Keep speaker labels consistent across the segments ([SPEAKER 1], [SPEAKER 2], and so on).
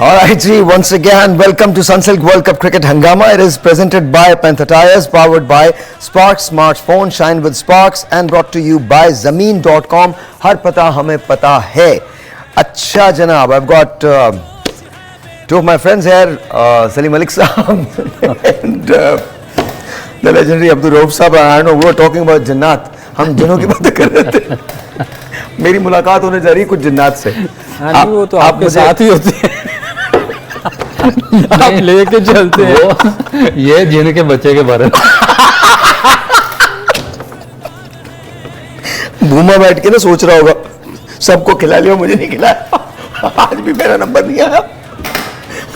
[SPEAKER 1] All right, G, once again, welcome to Sunsilk World Cup Cricket Hangama. It is presented by Panther Tires, powered by Sparks Smartphone, shine with Sparks, and brought to you by Zameen.com. हर पता हमें पता है. अच्छा जनाब, I've got two of my friends here, Salim Malik Saab and the legendary Abdul Rauf Saab. I know we were talking about Jannat. हम जिन्हों की बातें कर रहे थे. मेरी मुलाकात होने जा रही है कुछ जन्नात से.
[SPEAKER 2] हाँ, वो तो आपके साथ ही होती है. आप लेके चलते हैं.
[SPEAKER 3] ये जिन के बच्चे के बारे में
[SPEAKER 1] भूमा बैठ के ना सोच रहा होगा सबको खिला लिया, मुझे नहीं खिलाया. आज भी मेरा नंबर नहीं आया,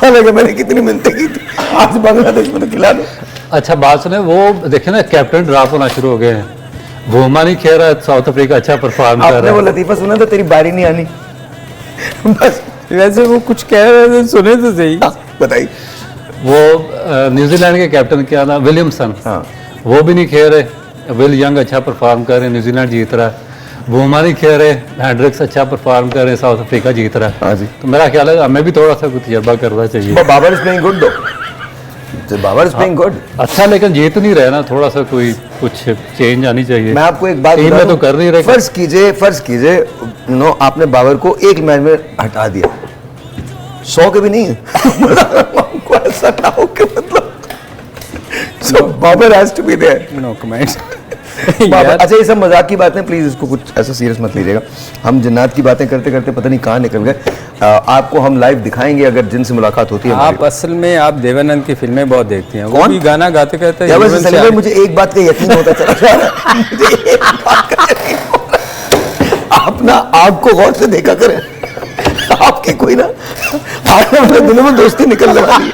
[SPEAKER 1] हालांकि मैंने कितनी मिन्नतें की थी. आज बांग्लादेश में तो खिला दो.
[SPEAKER 3] अच्छा बात सुने, वो देखे ना कैप्टन ड्रॉप होना शुरू हो गए हैं. भूमा नहीं खेल रहा है, साउथ अफ्रीका अच्छा परफॉर्म कर रहा है.
[SPEAKER 1] आपने वो लतीफा सुना था, तेरी बारी नहीं आनी. बस
[SPEAKER 2] वैसे वो कुछ कह रहे थे, सुने तो सही.
[SPEAKER 1] बताइए.
[SPEAKER 3] वो न्यूजीलैंड के कैप्टन क्या नाम, विलियमसन.
[SPEAKER 1] हाँ.
[SPEAKER 3] वो भी नहीं खेल रहे. विल यंग अच्छा परफॉर्म कर रहे हैं, न्यूजीलैंड जीत रहा है. भूमा नहीं खेल रहे, हैंड्रिक्स अच्छा परफॉर्म कर रहे हैं, साउथ अफ्रीका जीत रहा है.
[SPEAKER 1] हाँ जी.
[SPEAKER 3] तो मेरा ख्याल है हमें भी थोड़ा सा कुछ तजर्बा करना चाहिए.
[SPEAKER 1] Babar is playing good though. Babar is playing good.
[SPEAKER 3] अच्छा, लेकिन जीत नहीं रहे ना, थोड़ा सा कोई कुछ चेंज आनी चाहिए.
[SPEAKER 1] मैं आपको एक बात
[SPEAKER 3] टीम में तो कर नहीं रहे.
[SPEAKER 1] फर्ज कीजिए नो, आपने बाबर को एक मैच में हटा दिया, 100 के भी नहीं है. ऐसा ना हो कि मतलब Babar has to be there.
[SPEAKER 2] No comments.
[SPEAKER 1] अच्छा, ये सब मजाक की बातें, प्लीज इसको कुछ ऐसा सीरियस मत लीजिएगा. हम जन्नत की बातें करते करते पता नहीं कहाँ निकल गए. आपको हम लाइव दिखाएंगे अगर जिनसे मुलाकात होती है.
[SPEAKER 2] आप असल में आप देवानंद की फिल्में बहुत देखती हैं. वो
[SPEAKER 1] कौन?
[SPEAKER 2] भी गाना गाते कहते
[SPEAKER 1] हैं. मुझे एक बात का यकीन होता चला जा रहा है. मुझे एक बात का यकीन होता है. आप ना आग को गौर से देखा करें. आपकी कोई ना आने वाले दिनों में दोस्ती निकलने वाली है.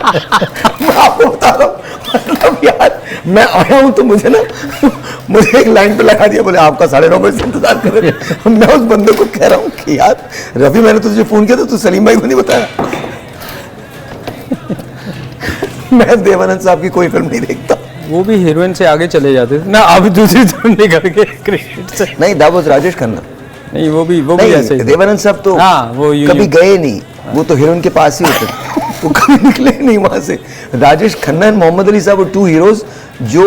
[SPEAKER 1] मैं आपको बता रहा हूँ, मतलब यार मैं आया हूँ तो मुझे एक लाइन पे लगा दिया, बोले आपका 9:30 बजे से इंतजार कर रहे हैं. मैं उस बंदे को कह रहा हूँ कि यार रवि, मैंने तुझे फोन किया था, तू सलीम भाई को नहीं बताया. मैं देवानंद साहब की कोई फिल्म नहीं देखता.
[SPEAKER 2] वो भी हीरोइन से आगे चले जाते थे ना, अब दूसरी तरफ निकल के क्रिकेट से.
[SPEAKER 1] नहीं, दैट वाज राजेश खन्ना.
[SPEAKER 2] नहीं, वो भी ऐसे ही.
[SPEAKER 1] देवानंद साहब तो
[SPEAKER 2] हाँ, वो
[SPEAKER 1] कभी गए नहीं. वो तो हीरोइन के पास ही होते. वो कभी निकले नहीं वहां से. राजेश खन्ना और मोहम्मद अली साहब, वो 2 हीरोज जो.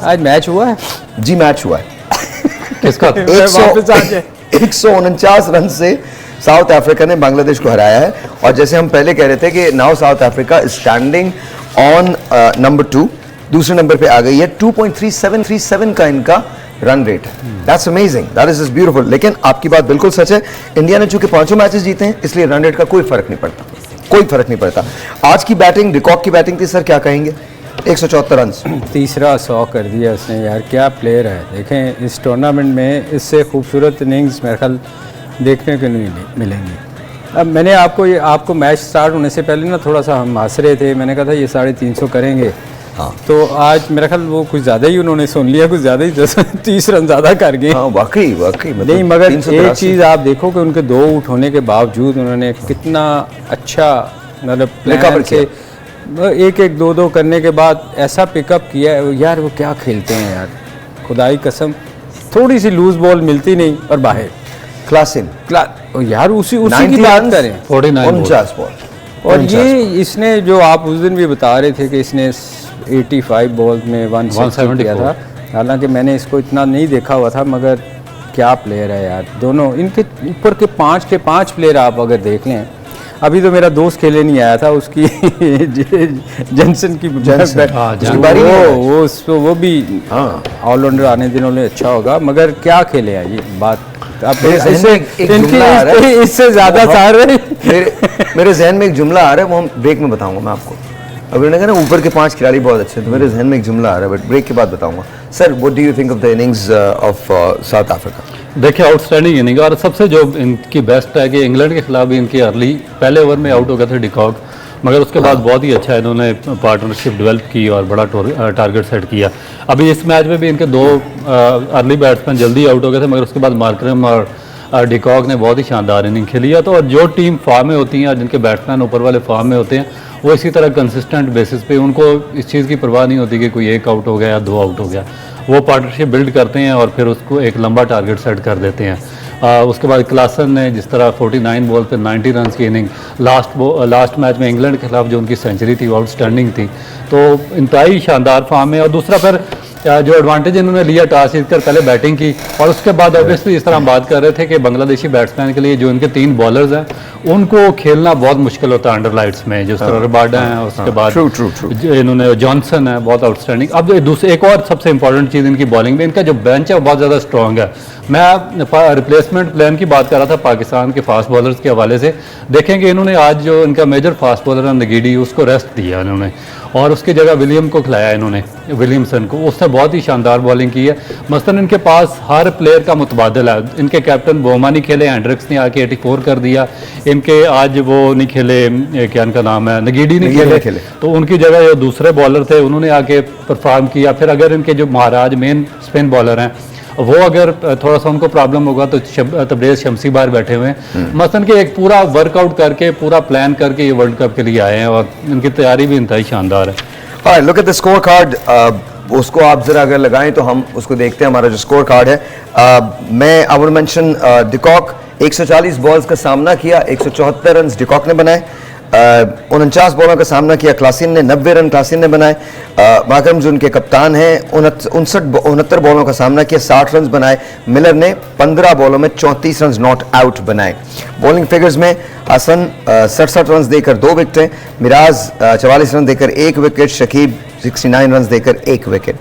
[SPEAKER 2] आज मैच हुआ है
[SPEAKER 1] जी, मैच हुआ है.
[SPEAKER 3] किसका?
[SPEAKER 1] 149 रन से साउथ अफ्रीका ने बांग्लादेश को हराया है. और जैसे हम पहले कह रहे थे कि now south Africa standing on number 2, दूसरे नंबर पे आ गई है. 2.37 का इनका रन रेट है. That's amazing, that is beautiful. लेकिन आपकी बात बिल्कुल सच है, इंडिया ने चूंकि 5 मैचेस जीते हैं, इसलिए रन रेट का कोई फर्क नहीं पड़ता. कोई फर्क नहीं पड़ता. आज की बैटिंग, रिकॉर्ड की बैटिंग थी सर, क्या कहेंगे? 174 रन,
[SPEAKER 2] तीसरा 100 कर दिया उसने. यार क्या प्लेयर है. देखें, इस टूर्नामेंट में इससे खूबसूरत इनिंग्स मेरे ख्याल देखने को नहीं मिलेंगी. अब मैंने आपको मैच स्टार्ट होने से पहले ना थोड़ा सा हम हंस रहे थे. मैंने कहा था ये 350 करेंगे. हाँ. तो आज मेरा ख्याल वो कुछ ज़्यादा ही उन्होंने सुन लिया, कुछ ज़्यादा ही 30 रन ज़्यादा कर गए.
[SPEAKER 1] हाँ, वाकई मतलब
[SPEAKER 2] नहीं, मगर एक चीज़ आप देखो कि उनके 2 आउट होने के बावजूद उन्होंने कितना अच्छा मतलब प्लान से 1-1, 2-2 करने के बाद ऐसा पिकअप किया है. यार वो क्या खेलते हैं यार, खुदाई कसम. थोड़ी सी लूज बॉल मिलती नहीं और बाहर
[SPEAKER 1] क्लास इन
[SPEAKER 2] यार उसी की बात करें.
[SPEAKER 1] 49 बॉल.
[SPEAKER 2] और ये इसने जो आप उस दिन भी बता रहे थे कि इसने 85 बॉल में 170 किया था. हालांकि मैंने इसको इतना नहीं देखा हुआ था, मगर क्या प्लेयर है यार. दोनों इनके ऊपर के 5 प्लेयर आप अगर देख लें. अभी तो मेरा दोस्त खेले नहीं आया था, उसकी जेंसन की बारी, वो भी ऑलराउंडर आने दिनों में अच्छा होगा. मगर क्या खेले हैं ये बात. इससे ज्यादा सारे
[SPEAKER 1] मेरे जहन में एक जुमला आ रहा है, वो हम ब्रेक में बताऊंगा मैं आपको. अब उन्होंने कहा ना ऊपर के 5 खिलाड़ी बहुत अच्छे हैं, तो मेरे जहन में एक जुमला आ रहा है, बट ब्रेक के बाद बताऊंगा. Sir, what do you think of the innings of south Africa?
[SPEAKER 3] देखिए, आउटस्टैंडिंग इनिंग. और सबसे जो इनकी बेस्ट है कि इंग्लैंड के खिलाफ भी इनकी अर्ली पहले ओवर में आउट हो गए थे डिकॉक, मगर उसके बाद बहुत ही अच्छा इन्होंने पार्टनरशिप डेवलप की और बड़ा टारगेट सेट किया. अभी इस मैच में भी इनके 2 अर्ली बैट्समैन जल्दी आउट हो गए थे, मगर उसके बाद मार्करम और डिकॉक ने बहुत ही शानदार इनिंग खेली है. तो और जो टीम फॉर्म में होती हैं और जिनके बैट्समैन ऊपर वाले फॉर्म में होते हैं, वो इसी तरह कंसिस्टेंट बेसिस पे, उनको इस चीज़ की परवाह नहीं होती कि कोई 1 आउट हो गया या 2 आउट हो गया. वो पार्टनरशिप बिल्ड करते हैं और फिर उसको एक लंबा टारगेट सेट कर देते हैं. उसके बाद क्लासन ने जिस तरह 49 बॉल पे 90 रन की इनिंग, लास्ट मैच में इंग्लैंड के खिलाफ जो उनकी सेंचुरी थी वो आउटस्टैंडिंग थी, तो इंतहाई शानदार फॉर्म है। और दूसरा फिर जो एडवांटेज इन्होंने लिया टॉस जीतकर पहले बैटिंग की, और उसके बाद ऑब्वियसली इस तरह हम बात कर रहे थे कि बांग्लादेशी बैट्समैन के लिए जो इनके 3 बॉलर्स हैं उनको खेलना बहुत मुश्किल होता है अंडर लाइट्स में, जिस तरह रबाडा है, उसके बाद जो इन्होंने जॉनसन है बहुत आउटस्टैंडिंग। अब एक और सबसे इंपॉर्टेंट चीज़ इनकी बॉलिंग में, इनका जो बेंच है वो बहुत ज़्यादा स्ट्रॉन्ग है। मैं रिप्लेसमेंट प्लान की बात कर रहा था पाकिस्तान के फास्ट बॉलर्स के हवाले से, देखेंगे इन्होंने आज जो इनका मेजर फास्ट बॉलर है नगीडी, उसको रेस्ट दिया इन्होंने और उसकी जगह विलियम को खिलाया इन्होंने, विलियमसन को, उसने बहुत ही शानदार बॉलिंग की है। मसलन इनके पास हर प्लेयर का मुतबादल है, इनके कैप्टन बोमा नहीं खेले, हैंड्रिक्स ने आके 84 कर दिया, इनके आज वो नहीं खेले, क्या इनका नाम है, नगीडी नहीं खेले, तो उनकी जगह जो दूसरे बॉलर थे उन्होंने आके परफॉर्म किया। फिर अगर इनके जो महाराज मेन स्पिन बॉलर हैं वो अगर थोड़ा सा उनको प्रॉब्लम होगा तो तबरेज़ शमसी बाहर बैठे हुए हैं। मसलन के एक पूरा वर्कआउट करके, पूरा प्लान करके ये वर्ल्ड कप के लिए आए हैं और इनकी तैयारी भी इंतहाई शानदार है।
[SPEAKER 1] Look at the score card, उसको आप जरा अगर लगाएं तो हम उसको देखते हैं, हमारा जो स्कोर कार्ड है। मैं I will mention de Kock 140 balls का सामना किया, 174 रन डिकॉक ने बनाए, 49 बॉलों का सामना किया क्लासिन ने, 90 रन क्लासिन ने बनाए। माकरम जो उनके कप्तान हैं 69 बॉलों का सामना किया, 60 रन बनाए। मिलर ने 15 बॉलों में 34 रन नॉट आउट बनाए। बॉलिंग फिगर्स में हसन 67 रन देकर 2 विकेटें, मिराज 44 रन देकर 1 विकेट, शकीब 69 रन देकर 1 विकेट।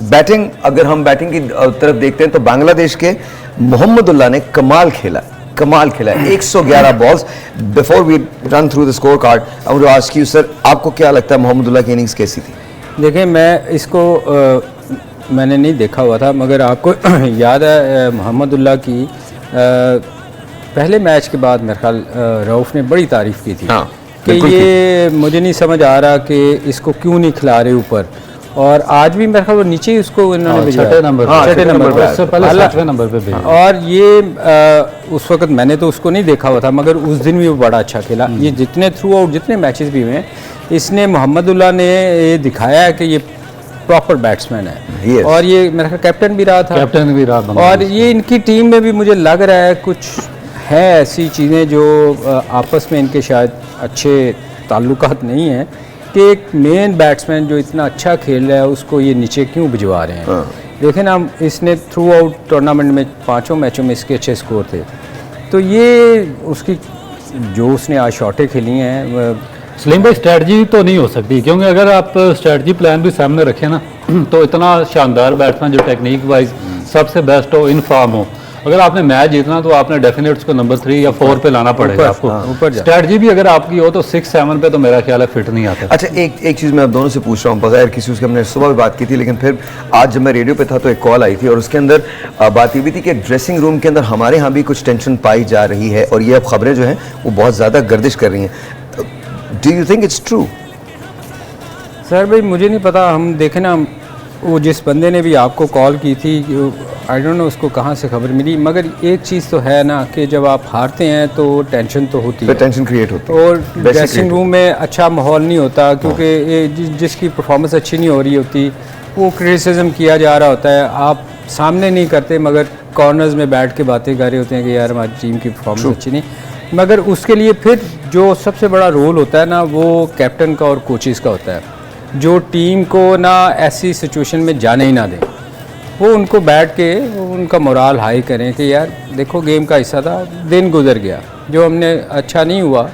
[SPEAKER 1] बैटिंग, अगर हम बैटिंग की तरफ देखते हैं तो बांग्लादेश के मोहम्मदुल्लाह ने कमाल खेला 111 balls. Before we run through the score card, I want to ask you sir, आपको क्या लगता है मोहम्मदुल्लाह की इनिंग्स कैसी थी?
[SPEAKER 2] देखिए, मैं इसको मैंने नहीं देखा हुआ था, मगर आपको याद है मोहम्मदुल्लाह की पहले मैच के बाद मेरे ख्याल रऊफ ने बड़ी तारीफ़ की थी कि ये मुझे नहीं समझ आ रहा कि इसको क्यों नहीं खिला रहे ऊपर, और आज भी मेरे ख्याल वो नीचे ही उसको इन्होंने
[SPEAKER 3] छठे नंबर पे।
[SPEAKER 2] और ये उस वक्त मैंने तो उसको नहीं देखा हुआ था, मगर उस दिन भी वो बड़ा अच्छा खेला। ये जितने थ्रू आउट जितने मैचेस भी हुए, इसने मोहम्मदुल्लाह ने ये दिखाया है कि ये प्रॉपर बैट्समैन है, और ये मेरा ख्याल कैप्टन भी रहा था, और ये इनकी टीम में भी मुझे लग रहा है कुछ है ऐसी चीज़ें जो आपस में इनके शायद अच्छे ताल्लुकात नहीं हैं कि एक मेन बैट्समैन जो इतना अच्छा खेल रहा है उसको ये नीचे क्यों भिजवा रहे हैं। देखें ना, इसने थ्रू आउट टूर्नामेंट में 5 मैचों में इसके अच्छे स्कोर थे, तो ये उसकी जो उसने आज शॉटें खेली हैं।
[SPEAKER 3] सलीम भाई, स्ट्रेटजी तो नहीं हो सकती, क्योंकि अगर आप स्ट्रेटजी प्लान भी सामने रखें ना तो इतना शानदार बैट्समैन जो टेक्निक वाइज सबसे बेस्ट हो, इन फॉर्म हो, अगर आपने मैच जीतना तो आपने डेफिनेट उसको नंबर 3 या 4 पे लाना पड़ेगा आपको। स्ट्रेटजी भी अगर आपकी हो तो 6-7 पे तो मेरा ख्याल है फिट नहीं आता।
[SPEAKER 1] अच्छा, एक चीज़ मैं आप दोनों से पूछ रहा हूँ, बगैर किसी उसके हमने सुबह भी बात की थी, लेकिन फिर आज जब मैं रेडियो पे था तो एक कॉल आई थी और उसके अंदर बात ये भी थी कि ड्रेसिंग रूम के अंदर हमारे यहाँ भी कुछ टेंशन पाई जा रही है और ये अब खबरें जो हैं वो बहुत ज़्यादा गर्दिश कर रही हैं। Do you think it's true?
[SPEAKER 2] Sir भाई, मुझे नहीं पता, हम देखें ना, वो जिस बंदे ने भी आपको कॉल की थी, आई डोंट नो उसको कहाँ से खबर मिली, मगर एक चीज़ तो है ना कि जब आप हारते हैं तो टेंशन तो होती है,
[SPEAKER 1] टेंशन क्रिएट होती है,
[SPEAKER 2] और ड्रेसिंग रूम में अच्छा माहौल नहीं होता, क्योंकि जिसकी परफॉर्मेंस अच्छी नहीं हो रही होती वो क्रिटिसिज्म किया जा रहा होता है। आप सामने नहीं करते मगर कॉर्नर्स में बैठ के बातें कर रहे होते हैं कि यार हमारी टीम की परफॉर्मेंस अच्छी नहीं, मगर उसके लिए फिर जो सबसे बड़ा रोल होता है ना वो कैप्टन का और कोचेज़ का होता है, जो टीम को ना ऐसी सिचुएशन में जाने ही ना दें, वो उनको बैठ के उनका मोराल हाई करें कि यार देखो गेम का हिस्सा था, दिन गुजर गया, जो हमने अच्छा नहीं हुआ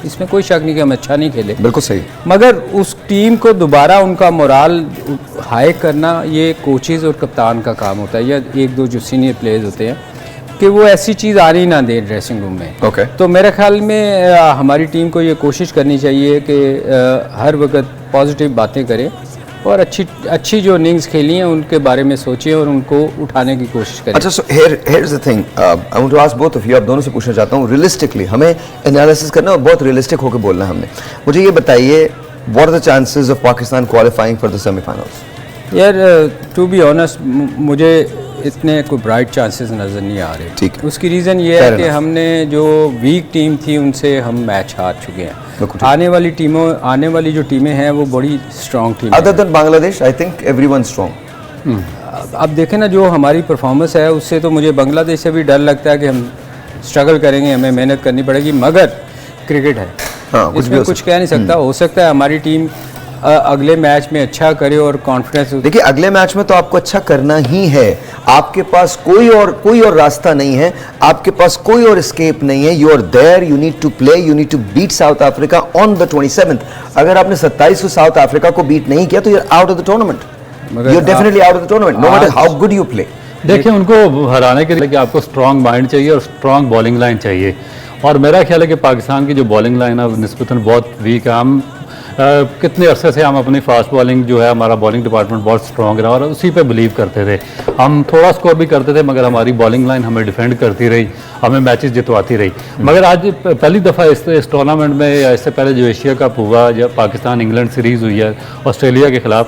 [SPEAKER 2] इसमें कोई शक नहीं कि हम अच्छा नहीं खेले,
[SPEAKER 1] बिल्कुल सही,
[SPEAKER 2] मगर उस टीम को दोबारा उनका मोराल हाई करना ये कोचेज़ और कप्तान का काम होता है, या 1-2 जो सीनियर प्लेयर्स होते हैं, कि वो ऐसी चीज़ आनी ना दें ड्रेसिंग रूम में। तो मेरे ख्याल में हमारी टीम को ये कोशिश करनी चाहिए कि हर वक्त पॉजिटिव बातें करें और अच्छी जो इनिंग्स खेली हैं उनके बारे में सोचें और उनको उठाने की कोशिश करें।
[SPEAKER 1] अच्छा, so here is the thing, I want to ask both of you, आप दोनों से पूछना चाहता हूँ, रियलिस्टिकली हमें एनालिसिस करना और बहुत रियलिस्टिक होकर बोलना है हमने। मुझे ये बताइए, what are the chances of Pakistan qualifying for the semifinals?
[SPEAKER 2] यार टू बी ऑनेस्ट, मुझे इतने कोई ब्राइट चांसेस नज़र नहीं आ रहे।
[SPEAKER 1] ठीक है,
[SPEAKER 2] उसकी रीज़न ये है कि हमने जो वीक टीम थी उनसे हम मैच हार चुके हैं। आने वाली जो टीमें हैं वो बड़ी strong team.
[SPEAKER 1] Other than Bangladesh, I think everyone strong.
[SPEAKER 2] अब देखें ना, जो हमारी परफॉर्मेंस है उससे तो मुझे बांग्लादेश से भी डर लगता है कि हम स्ट्रगल करेंगे, हमें मेहनत करनी पड़ेगी, मगर क्रिकेट है, इसमें कुछ कह नहीं सकता। हो सकता है हमारी टीम अगले मैच में अच्छा करे और कॉन्फिडेंस।
[SPEAKER 1] देखिए अगले मैच में तो आपको अच्छा करना ही है, आपके पास कोई और रास्ता नहीं है, आपके पास कोई और एस्केप नहीं है। You are there, you need to play, you need to beat South Africa on the 27th। अगर आपने 27 को साउथ अफ्रीका को बीट नहीं किया तो you are out of the tournament, you are definitely out of the tournament, no matter how good you play.
[SPEAKER 3] देखिए उनको हराने के लिए आपको स्ट्रॉन्ग माइंड चाहिए और स्ट्रॉन्ग बॉलिंग लाइन चाहिए, और मेरा ख्याल है कि पाकिस्तान की जो बॉलिंग लाइन है निस्बतन बहुत वीक है। हम कितने अरसे से हम अपनी फास्ट बॉलिंग जो है, हमारा बॉलिंग डिपार्टमेंट बहुत स्ट्रॉन्ग रहा और उसी पे बिलीव करते थे। हम थोड़ा स्कोर भी करते थे मगर हमारी बॉलिंग लाइन हमें डिफेंड करती रही, हमें मैचेस जितवाती रही। मगर आज पहली दफ़ा इस टूर्नामेंट में या इससे पहले जो एशिया कप हुआ, जब पाकिस्तान इंग्लैंड सीरीज़ हुई है ऑस्ट्रेलिया के ख़िलाफ़,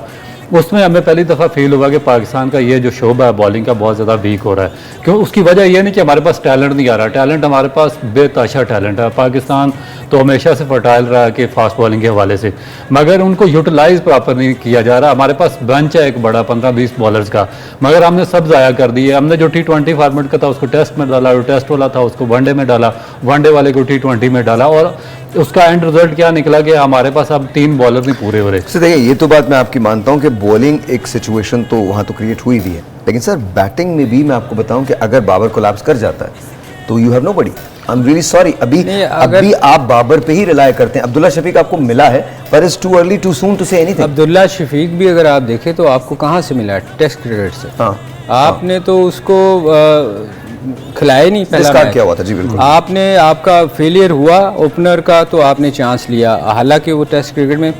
[SPEAKER 3] उसमें हमें पहली दफ़ा फील हुआ कि पाकिस्तान का ये जो शोबा है बॉलिंग का बहुत ज़्यादा वीक हो रहा है। क्यों? उसकी वजह ये नहीं कि हमारे पास टैलेंट नहीं आ रहा, टैलेंट हमारे पास बेतहाशा टैलेंट है। पाकिस्तान तो हमेशा से फर्टाइल रहा है कि फास्ट बॉलिंग के हवाले से, मगर उनको यूटिलाइज प्रॉपर नहीं किया जा रहा। हमारे पास बेंच है एक बड़ा 15-20 बॉलर्स का, मगर हमने सब ज़ाया कर दिए। हमने जो T20 फॉर्मेट का था उसको टेस्ट में डाला, जो टेस्ट वाला था उसको वनडे में डाला, वनडे वाले को T20 में डाला, और उसका एंड रिजल्ट क्या निकला कि हमारे पास अब 3 बॉलर नहीं पूरे हो रहे।
[SPEAKER 1] सर देखिए ये तो बात मैं आपकी मानता हूं कि बॉलिंग एक सिचुएशन तो वहां तो क्रिएट हुई भी है, लेकिन सर बैटिंग में भी मैं आपको बताऊं कि अगर बाबर कोलैप्स कर जाता है तो you have nobody. I am really sorry, अभी आप बाबर पे ही रिलाय करते हैं। अब्दुल्ला शफीक आपको मिला है पर it's too early too soon to say anything.
[SPEAKER 2] Abdullah Shafique भी अगर आप देखें तो आपको कहाँ से मिला है? टेस्ट क्रिकेट से।
[SPEAKER 1] हाँ,
[SPEAKER 2] आपने तो उसको खिलाया नहीं पहला मैच।
[SPEAKER 1] क्या हुआ था? जी बिल्कुल,
[SPEAKER 2] आपने, आपका फेलियर हुआ ओपनर का तो आपने चांस लिया, हालांकि वो टेस्ट क्रिकेट में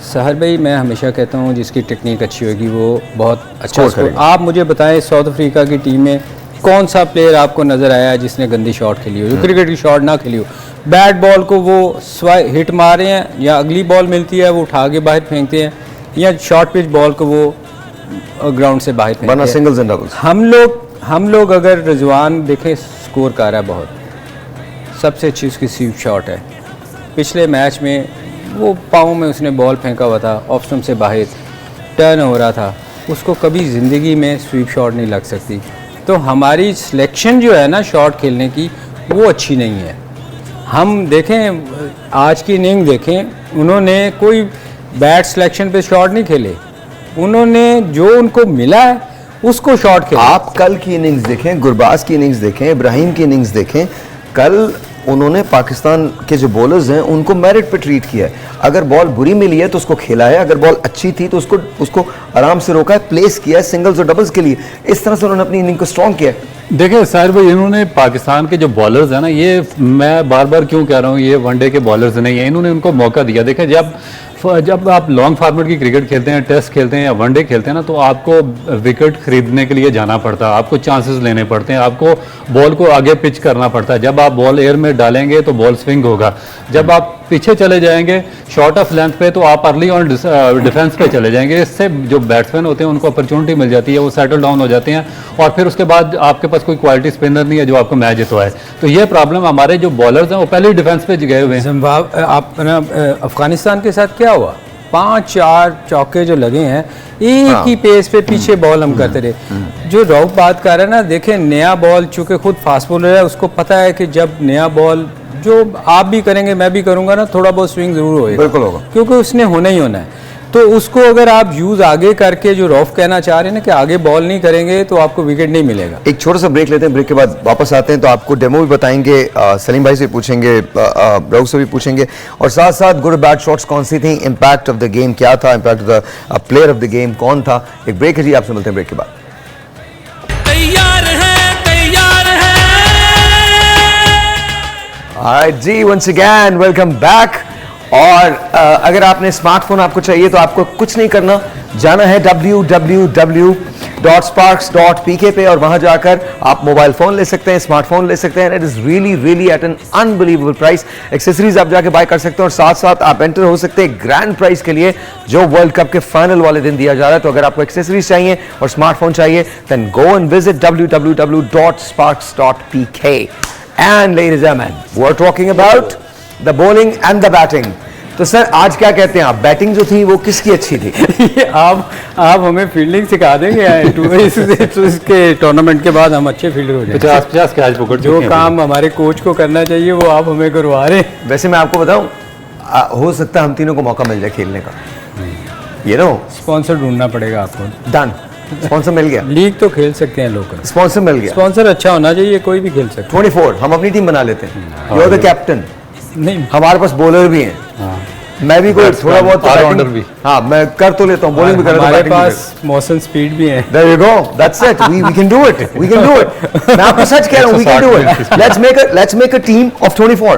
[SPEAKER 2] सहर भाई मैं हमेशा कहता हूँ जिसकी टेक्निक अच्छी होगी वो बहुत अच्छा स्कोर। आप मुझे बताएं साउथ अफ्रीका की टीम में कौन सा प्लेयर आपको नज़र आया जिसने गंदी शॉट खेली हो, जो क्रिकेट की शॉट ना खेली हो? बैट बॉल को वो हिट मार रहे हैं, या अगली बॉल मिलती है वो उठा के बाहर फेंकते हैं, या शॉर्ट पिच बॉल को वो ग्राउंड से बाहर फेंकते हैं।
[SPEAKER 1] Singles and doubles.
[SPEAKER 2] हम लोग अगर रिजवान देखें स्कोर कर रहा है बहुत, सबसे अच्छी उसकी स्वीप शॉट है। पिछले मैच में वो पाँव में उसने बॉल फेंका हुआ था, ऑफ स्टंप से बाहर टर्न हो रहा था, उसको कभी ज़िंदगी में स्वीप शॉट नहीं लग सकती। तो हमारी सिलेक्शन जो है ना शॉट खेलने की वो अच्छी नहीं है। हम देखें आज की इनिंग देखें, उन्होंने कोई बैट सिलेक्शन पे शॉट नहीं खेले, उन्होंने जो उनको मिला है उसको शॉट खेला।
[SPEAKER 1] आप कल की इनिंग्स देखें, गुरबाज की इनिंग्स देखें, इब्राहिम की इनिंग्स देखें, कल उन्होंने पाकिस्तान के जो बॉलर्स हैं उनको मेरिट पे ट्रीट किया है। अगर बॉल बुरी मिली है तो उसको खेला है, अगर बॉल अच्छी थी तो उसको आराम से रोका है, प्लेस किया है सिंगल्स और डबल्स के लिए। इस तरह से उन्होंने अपनी इनिंग को स्ट्रॉन्ग किया है।
[SPEAKER 3] देखिए साहिर भाई, इन्होंने पाकिस्तान के जो बॉलर्स हैं ना, ये मैं बार बार क्यों कह रहा हूँ, ये वनडे के बॉलर्स नहीं है, इन्होंने उनको मौका दिया। देखें जब आप लॉन्ग फॉर्मेट की क्रिकेट खेलते हैं, टेस्ट खेलते हैं या वनडे खेलते हैं ना, तो आपको विकेट खरीदने के लिए जाना पड़ता है, आपको चांसेस लेने पड़ते हैं, आपको बॉल को आगे पिच करना पड़ता है। जब आप बॉल एयर में डालेंगे तो बॉल स्विंग होगा, जब आप पीछे चले जाएंगे शॉर्ट ऑफ लेंथ पे तो आप अर्ली ऑन डिफेंस पे चले जाएंगे। इससे जो बैट्समैन होते हैं उनको अपॉर्चुनिटी मिल जाती है, वो सेटल डाउन हो जाते हैं, और फिर उसके बाद आपके पास कोई क्वालिटी स्पिनर नहीं है जो आपको मैच जितवाए। तो ये प्रॉब्लम हमारे जो बॉलर्स हैं वो पहले ही डिफेंस पे गए हुए हैं।
[SPEAKER 2] अफगानिस्तान के साथ क्या हुआ? 5-4 चौके जो लगे हैं, एक ही पेस पे पीछे बॉल हम करते रहे। जो रॉक बात कर रहा है ना, देखें नया बॉल, चूंकि खुद फास्ट बॉलर है, उसको पता है कि जब नया बॉल जो आप भी करेंगे मैं भी करूंगा ना, थोड़ा बहुत स्विंग जरूर होगा,
[SPEAKER 1] बिल्कुल होगा,
[SPEAKER 2] क्योंकि उसने होना ही होना है। तो उसको अगर आप यूज आगे करके, जो रॉफ कहना चाह रहे हैं ना कि आगे बॉल नहीं करेंगे तो आपको विकेट नहीं मिलेगा।
[SPEAKER 1] एक छोटा सा ब्रेक लेते हैं, ब्रेक के बाद वापस आते हैं तो आपको डेमो भी बताएंगे, सलीम भाई से पूछेंगे, राउफ से भी पूछेंगे, और साथ साथ गुड बैड शॉट्स कौन सी थी, इंपैक्ट ऑफ द गेम क्या था, impact of the player of the game कौन था। एक ब्रेक है जी, आपसे मिलते हैं ब्रेक के बाद। जी वंस अगेन वेलकम बैक। और अगर आपने स्मार्टफोन आपको चाहिए तो आपको कुछ नहीं करना, जाना है www.sparks.pk पे, और वहां जाकर आप मोबाइल फोन ले सकते हैं, स्मार्टफोन ले सकते हैं। It is really eight N unbelievable price. Accessories आप जाके बाय कर सकते हैं, और साथ साथ आप एंटर हो सकते हैं ग्रैंड प्राइस के लिए जो वर्ल्ड कप के फाइनल वाले दिन दिया जा रहा है। तो अगर आपको एक्सेसरीज चाहिए और स्मार्टफोन चाहिए, then go and visit www.sparks.pk. And ladies and gentlemen, we're talking about the bowling and the batting. तो सर आज क्या कहते हैं आप, बैटिंग जो थी वो किसकी अच्छी थी?
[SPEAKER 2] ये आप हमें फील्डिंग सिखा देंगे इसके टूर्नामेंट के बाद हम अच्छे फील्डर हो जाएंगे।
[SPEAKER 3] 50-50 कैच पकड़
[SPEAKER 2] जो काम हमारे कोच को करना चाहिए वो आप हमें करवा रहे हैं।
[SPEAKER 1] वैसे मैं आपको बताऊं, हो सकता है हम तीनों को मौका मिल जाए खेलने का, ये नो
[SPEAKER 2] स्पॉन्सर ढूंढना पड़ेगा आपको।
[SPEAKER 1] डन, स्पॉन्सर मिल गया।
[SPEAKER 2] लीग तो खेल सकते हैं लोकल,
[SPEAKER 1] स्पॉन्सर मिल गया।
[SPEAKER 2] स्पॉन्सर अच्छा होना चाहिए, कोई भी खेल सकता
[SPEAKER 1] 24 हम अपनी टीम बना लेते हैं। You are the captain.
[SPEAKER 2] है। नहीं
[SPEAKER 1] हमारे पास बॉलर भी हैं, मैं भी कोई थोड़ा बहुत
[SPEAKER 3] ऑलराउंडर भी।
[SPEAKER 1] हाँ मैं कर तो लेता हूँ, बॉलिंग भी कर लेता हूँ,
[SPEAKER 2] हमारे
[SPEAKER 1] बैटिंग भी
[SPEAKER 2] पास मौसम स्पीड भी है।
[SPEAKER 1] There you go. That's it. We can do it. We can do it. मैं आपको सच कह रहा हूँ, we can do it. Let's make a team of 24.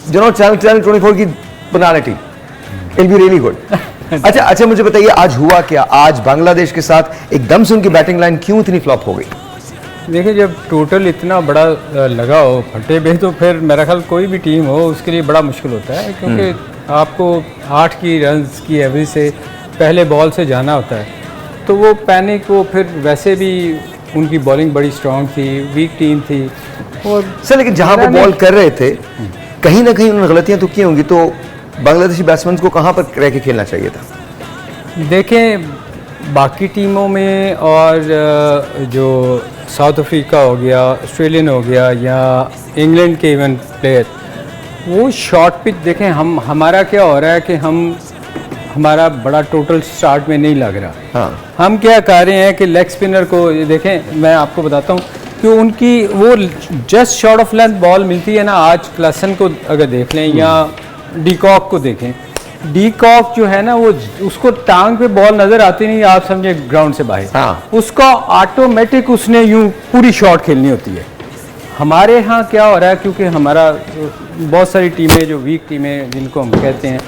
[SPEAKER 1] You know, channel 24 की बना लें team. It'll be really good. अच्छा मुझे बताइए आज हुआ क्या? आज बांग्लादेश के साथ एकदम से उनकी बैटिंग लाइन क्यों इतनी फ्लॉप हो गई?
[SPEAKER 2] देखिए जब टोटल इतना बड़ा लगा हो फटे पे, तो फिर मेरा ख्याल कोई भी टीम हो उसके लिए बड़ा मुश्किल होता है, क्योंकि आपको 8 की रन्स की एवरेज से पहले बॉल से जाना होता है, तो वो पैनिक, वो फिर वैसे भी उनकी बॉलिंग बड़ी स्ट्रांग थी, वीक टीम थी। और
[SPEAKER 1] सर लेकिन जहां वो बॉल कर रहे थे कहीं ना कहीं उन्होंने गलतियां तो की होंगी, तो बांग्लादेशी बैट्समैन को कहां पर रह के खेलना चाहिए था?
[SPEAKER 2] देखें बाकी टीमों में और जो साउथ अफ्रीका हो गया, ऑस्ट्रेलियन हो गया, या इंग्लैंड के इवन प्लेयर, वो शॉर्ट पिच देखें, हमारा क्या हो रहा है कि हमारा बड़ा टोटल स्टार्ट में नहीं लग रहा।
[SPEAKER 1] हाँ।
[SPEAKER 2] हम क्या कर रहे हैं कि लेग स्पिनर को देखें, मैं आपको बताता हूँ कि उनकी वो just short of length ball मिलती है ना। आज क्लासन को अगर देख लें या डीकॉक को देखें, डीकॉक जो है ना वो उसको टांग पे बॉल नजर आती नहीं, आप समझे ग्राउंड से बाहर।
[SPEAKER 1] हाँ।
[SPEAKER 2] उसका ऑटोमेटिक उसने यूं पूरी शॉट खेलनी होती है। हमारे यहाँ क्या हो रहा है, क्योंकि हमारा बहुत सारी टीमें जो वीक टीमें जिनको हम कहते हैं,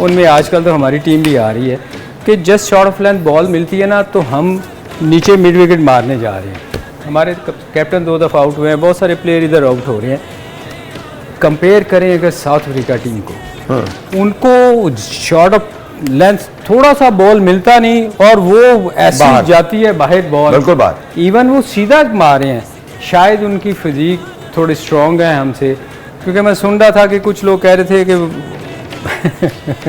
[SPEAKER 2] उनमें आजकल तो हमारी टीम भी आ रही है कि just short of length ball मिलती है ना, तो हम नीचे मिड विकेट मारने जा रहे हैं। हमारे कैप्टन 2 दफ़ा आउट हुए हैं, बहुत सारे प्लेयर इधर आउट हो रहे हैं। कंपेयर करें अगर साउथ अफ्रीका टीम को, उनको शॉर्ट ऑफ लेंथ थोड़ा सा बॉल मिलता नहीं, और वो ऐसी जाती है बाहर बॉल,
[SPEAKER 1] बिल्कुल बाहर।
[SPEAKER 2] इवन वो सीधा मार रहे हैं। शायद उनकी फिजिक थोड़ी स्ट्रॉन्ग है हमसे, क्योंकि मैं सुन रहा था कि कुछ लोग कह रहे थे कि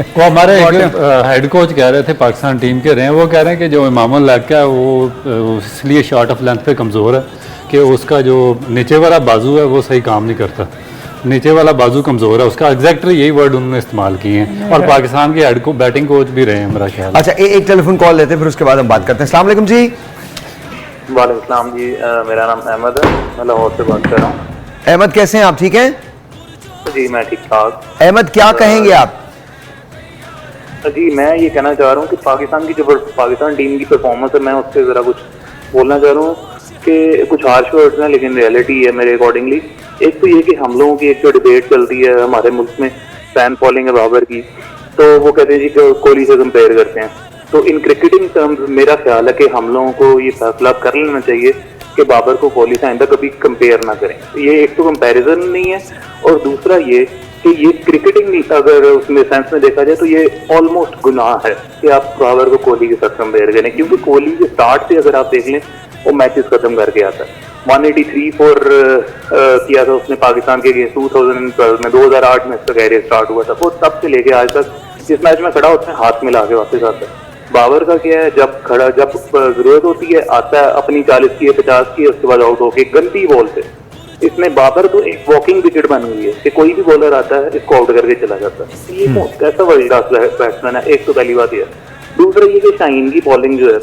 [SPEAKER 3] वो हमारे हेड कोच कह रहे थे पाकिस्तान टीम के रहे हैं, वो कह रहे हैं कि जो इमामुल लक्का है वो इसलिए शॉर्ट ऑफ लेंथ पे कमज़ोर है कि उसका जो नीचे वाला बाजू है वो सही काम नहीं करता, नीचे वाला बाजू कमज़ोर है उसका। एग्जैक्टली यही वर्ड उन्होंने इस्तेमाल किए हैं, और पाकिस्तान के हेड को बैटिंग कोच भी रहे हैं मेरा ख्याल।
[SPEAKER 1] अच्छा एक टेलीफोन कॉल लेते हैं, फिर उसके बाद हम बात करते हैं। अस्सलाम वालेकुम जी।
[SPEAKER 4] वालेकुम सलाम जी, मेरा नाम अहमद है, मैं लाहौर से बात कर रहा हूँ।
[SPEAKER 1] अहमद कैसे हैं आप, ठीक हैं?
[SPEAKER 4] जी मैं ठीक ठाक।
[SPEAKER 1] अहमद क्या कहेंगे आप?
[SPEAKER 4] जी मैं ये कहना चाह रहा हूँ कि पाकिस्तान की जो पाकिस्तान टीम की परफॉर्मेंस है, मैं उससे ज़रा कुछ बोलना चाह रहा हूँ कि कुछ हार्श वर्ड्स हैं लेकिन रियलिटी है मेरे अकॉर्डिंगली। एक तो ये कि हम लोगों की एक जो डिबेट चलती है हमारे मुल्क में, फैन फॉलोइंग है बाबर की, तो वो कहते हैं जी कि कोहली से कंपेयर करते हैं। तो इन क्रिकेटिंग टर्म्स मेरा ख्याल है कि हम लोगों को ये फैसला कर लेना चाहिए कि बाबर को कोहली से आइंदा कभी कंपेयर ना करें। ये एक तो कंपैरिजन नहीं है, और दूसरा ये कि ये क्रिकेटिंग नहीं, अगर उसमें सेंस में देखा जाए तो ये ऑलमोस्ट गुनाह है कि आप बाबर को कोहली के साथ कंपेयर करें, क्योंकि कोहली के स्टार्ट से अगर आप देख लें वो मैचेस खत्म करके आता है। 183 फॉर किया था उसने पाकिस्तान के अगेंस्ट 2012 में, 2008 में इसका कैरियर स्टार्ट हुआ था। वो तब से लेके आज तक जिस मैच में खड़ा उसने हाथ मिला के वापस आता है। बाबर का क्या है, जब जरूरत होती है आता है, अपनी 40 की 50 की, उसके बाद आउट होके गंदी बॉल से। इसमें बाबर तो एक वॉकिंग विकेट बन गई है कि कोई भी बॉलर आता है इसको आउट करके चला जाता है। ये कैसा वर्ल्ड क्लास बैट्समैन है, एक तो पहली बात ये। दूसरा ये कि शाहीन की बॉलिंग जो है,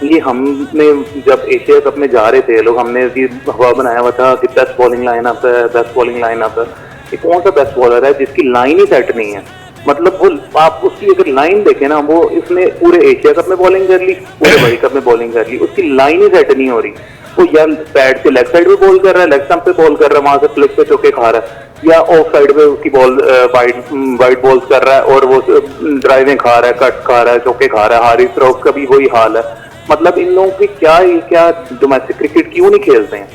[SPEAKER 4] ये हमने जब एशिया कप में जा रहे थे लोग, हमने हवा बनाया हुआ था कि बेस्ट बॉलिंग लाइन अप है, बेस्ट बॉलिंग लाइन अप है। ये कौन सा बेस्ट बॉलर है जिसकी लाइन ही सेट नहीं है? मतलब वो आप उसकी अगर लाइन देखें ना, वो इसने पूरे एशिया कप में बॉलिंग कर ली, पूरे वर्ल्ड कप में बॉलिंग कर ली, उसकी लाइन ही सेट नहीं हो रही। वो या पैड से लेग साइड पे बॉल कर रहा है, लेग स्टंप पे बॉल कर रहा है, वहां से फ्लिक पे चौके खा रहा है, या ऑफ साइड पे उसकी बॉल वाइड बॉल्स कर रहा है और वो ड्राइवें खा रहा है, कट खा रहा है, चौके खा रहा है। हारिस रऊफ का भी वही हाल है। मतलब इन लोगों की क्या डोमेस्टिक क्रिकेट क्यों नहीं खेलते हैं?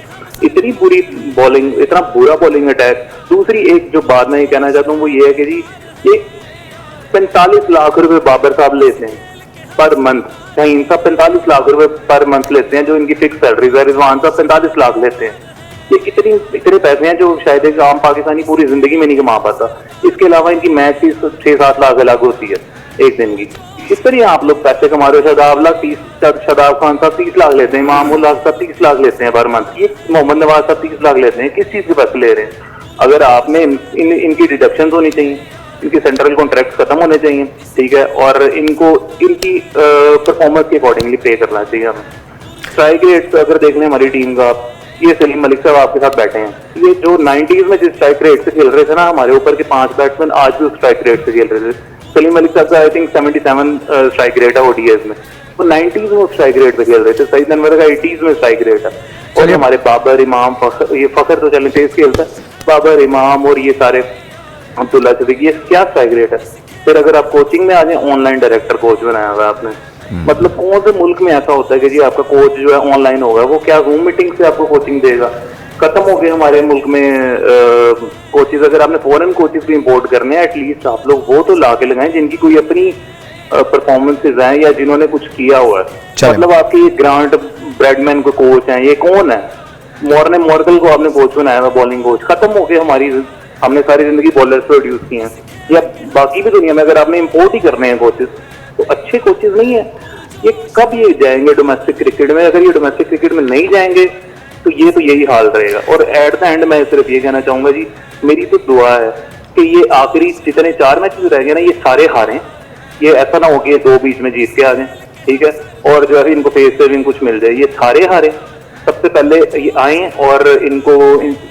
[SPEAKER 4] इतनी बुरी बॉलिंग, इतना बुरा बॉलिंग अटैक। दूसरी एक जो बात मैं ये कहना चाहता हूँ वो ये है कि जी ये 45 लाख रुपए बाबर साहब लेते हैं पर मंथ, शाहीन साहब 45 लाख रुपए पर मंथ लेते हैं, जो इनकी फिक्स सैलरी है। रिजवान साहब 45 लाख लेते हैं, ये इतने पैसे हैं जो शायद एक आम पाकिस्तानी पूरी जिंदगी में नहीं कमा पाता। इसके अलावा इनकी मैच फीस 6-7 लाख अलग होती है एक दिन की। इस तरह आप लोग पैसे कमा रहे हो। शादाब खान साहब 30 लाख लेते हैं, मामूल हक साहब 30 लाख लेते हैं पर मंथ, ये मोहम्मद नवाज साहब 30 लाख लेते हैं। किस चीज के पैसे ले रहे हैं? अगर आपने इनकी डिडक्शन होनी चाहिए, इनके सेंट्रल कॉन्ट्रैक्ट खत्म होने चाहिए, ठीक है, और इनको इनकी परफॉर्मेंस के अकॉर्डिंगली पे करना चाहिए हमें। स्ट्राइक रेट अगर देख लें हमारी टीम का, ये सलीम मलिक साहब आपके साथ बैठे हैं, ये जो 90s में जिस स्ट्राइक रेट से खेल रहे थे ना, हमारे ऊपर के 5 बैट्समैन आज भी उस स्ट्राइक रेट से खेल रहे थे। सलीम मलिक साहब का आई थिंक 77 स्ट्राइक रेट है ओडीआईज में, वो 90s में उस स्ट्राइक रेट पे खेल रहे थे। सईद अनवर का 80s में स्ट्राइक रेट है। और हमारे बाबर इमाम फखर तो चलने तेज खेलता है, बाबर इमाम और ये सारे अब्दुल्ला सिद्दीकी, ये क्या स्ट्राइक रेट है? फिर अगर आप कोचिंग में आ जाए, ऑनलाइन डायरेक्टर कोच बनाया हुआ है आपने, मतलब कौन से मुल्क में ऐसा होता है कि जी आपका कोच जो है ऑनलाइन होगा? वो क्या जूम मीटिंग से आपको कोचिंग देगा? खत्म हो गए हमारे मुल्क में कोचेज। अगर आपने फॉरेन कोचेज भी इंपोर्ट करने हैं, एटलीस्ट आप लोग वो तो ला के लगाएं जिनकी कोई अपनी परफॉर्मेंसेज हैं या जिन्होंने कुछ किया हुआ है। मतलब आपके ग्रांट ब्रैडमैन को कोच हैं, ये कौन है? मॉर्गल को आपने कोच बनाया हुआ, बॉलिंग कोच। खत्म हो गए हमारी, हमने सारी जिंदगी बॉलर्स प्रोड्यूस किए हैं। या बाकी भी दुनिया में अगर आपने इंपोर्ट ही करने हैं कोचेज, तो अच्छे कोचेज नहीं है। ये कब ये जाएंगे डोमेस्टिक क्रिकेट में? अगर ये डोमेस्टिक क्रिकेट में नहीं जाएंगे तो यही हाल रहेगा। और एट द एंड मैं सिर्फ ये कहना चाहूंगा जी, मेरी तो दुआ है कि ये आखिरी जितने 4 मैचेस रह गए ना, ये सारे हारें। ये ऐसा ना हो कि 2 बीच में जीत के आ जाए, ठीक है, और जो है इनको फेस सेविंग कुछ मिल जाए। ये सारे हारे, सबसे पहले ये आए और इनको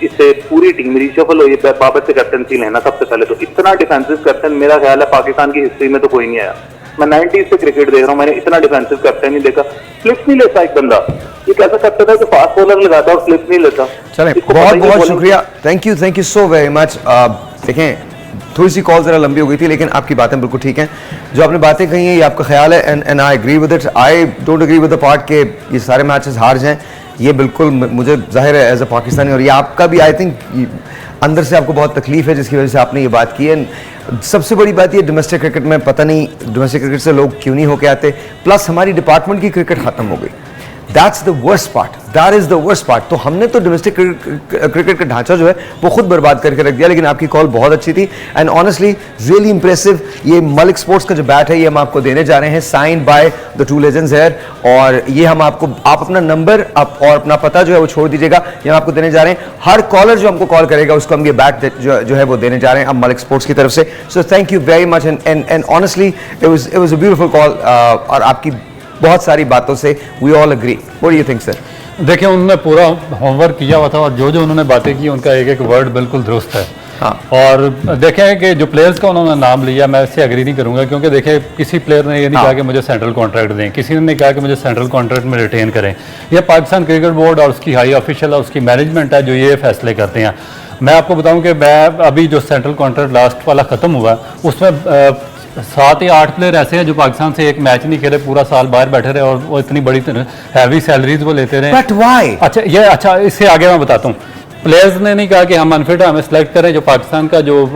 [SPEAKER 4] इससे पूरी टीम रिशफल हो। ये बाबर से कैप्टनसी लेना सबसे पहले। तो इतना डिफेंसिव कैप्टन मेरा ख्याल है पाकिस्तान की हिस्ट्री में तो कोई नहीं आया। मैं 90s से क्रिकेट देख रहा हूँ, मैंने इतना डिफेंसिव कैप्टन नहीं देखा। फ्लिप्स नहीं लेता एक बंदा, ये कैसा करता था कि फास्ट बॉलर लगाता और फ्लिप्स नहीं लेता।
[SPEAKER 1] चलें, बहुत बहुत शुक्रिया, thank you so very much. देखें, थोड़ी सी कॉल जरा लंबी हो गई थी, लेकिन आपकी बातें बिल्कुल ठीक हैं। जो आपने बातें कही हैं ये आपका ख्याल है, and I agree with it. I don't agree with the part के ये सारे मैचेस हार जाएं। ये बिल्कुल मुझे जाहिर है एज अ पाकिस्तानी, और ये आपका भी आई थिंक अंदर से आपको बहुत तकलीफ है जिसकी वजह से आपने ये बात की है। सबसे बड़ी बात ये, डोमेस्टिक क्रिकेट में पता नहीं डोमेस्टिक क्रिकेट से लोग क्यों नहीं होके आते। प्लस हमारी डिपार्टमेंट की क्रिकेट खत्म हो गई। That's the worst part, that is the worst part. तो हमने तो डोमेस्टिक क्रिकेट का ढांचा जो है वो खुद बर्बाद करके रख दिया। लेकिन आपकी कॉल बहुत अच्छी थी एंड ऑनेस्टली रियली इंप्रेसिव। ये मलिक स्पोर्ट्स का जो बैट है ये हम आपको देने जा रहे हैं, signed by the 2 legends here. और ये हम आपको, आप अपना नंबर और अपना पता जो है वो छोड़ दीजिएगा, ये हम आपको देने जा रहे हैं। हर कॉलर जो हमको कॉल करेगा उसको हम ये बैट जो है वो देने जा रहे हैं अब मलिक स्पोर्ट्स की तरफ से। So thank you very much and honestly it was a beautiful call. और आपकी बहुत सारी बातों से we all agree. What do you think sir?
[SPEAKER 3] देखिए, उन्होंने पूरा होमवर्क किया हुआ था और जो उन्होंने बातें की उनका एक वर्ड बिल्कुल दुरुस्त है।
[SPEAKER 1] हाँ।
[SPEAKER 3] और देखें कि जो प्लेयर्स का उन्होंने नाम लिया, मैं इससे एग्री नहीं करूंगा, क्योंकि देखिए किसी प्लेयर ने ये नहीं कहा कि मुझे सेंट्रल कॉन्ट्रैक्ट दें, किसी ने नहीं कहा कि मुझे सेंट्रल कॉन्ट्रैक्ट में रिटेन करें। यह पाकिस्तान क्रिकेट बोर्ड और उसकी हाई ऑफिशियल और उसकी मैनेजमेंट है जो ये फैसले करते हैं। मैं आपको बताऊँ कि मैं अभी जो सेंट्रल कॉन्ट्रैक्ट लास्ट वाला ख़त्म हुआ उसमें 7 या 8 प्लेयर ऐसे हैं जो पाकिस्तान से एक मैच नहीं खेले, पूरा साल बाहर बैठे रहे और वो इतनी बड़ी हैवी सैलरीज वो लेते रहे।
[SPEAKER 1] But why?
[SPEAKER 3] अच्छा इससे आगे मैं बताता हूँ। प्लेयर्स ने नहीं कहा कि हम अनफिट है, हमें सेलेक्ट करें। जो पाकिस्तान का जो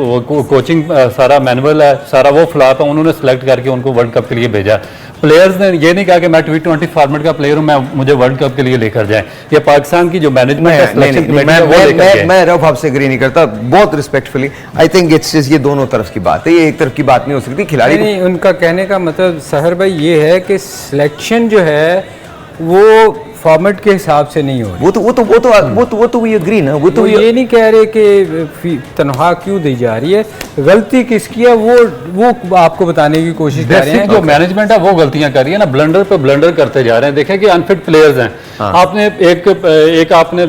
[SPEAKER 3] कोचिंग सारा मैनुअल है, सारा वो फ्लॉप है, उन्होंने सेलेक्ट करके उनको वर्ल्ड कप के लिए भेजा। प्लेयर्स ने ये नहीं कहा कि मैं T20 फॉर्मेट का प्लेयर हूँ, मुझे वर्ल्ड कप के लिए लेकर जाए। ये पाकिस्तान की जो मैनेजमेंट है,
[SPEAKER 1] मैं रऊफ आपसे एग्री नहीं करता, बहुत रिस्पेक्टफुली। आई थिंक इट्स ये दोनों तरफ की बात है, ये एक तरफ की बात नहीं हो सकती। खिलाड़ी
[SPEAKER 2] नहीं, उनका कहने का मतलब सहर भाई ये है कि सिलेक्शन जो है वो फॉर्मेट के हिसाब से नहीं हो रही।
[SPEAKER 1] वो तो वी एग्री ना। वो तो
[SPEAKER 2] ये नहीं कह रहे कि तनख्वाह क्यों दी जा रही है, गलती किसकी है वो आपको बताने की कोशिश कर रहे हैं।
[SPEAKER 3] जो मैनेजमेंट है वो गलतियां कर रही है ना, ब्लंडर पे ब्लंडर करते जा रहे हैं। देखें कि अनफिट प्लेयर्स हैं। हाँ। आपने एक आपने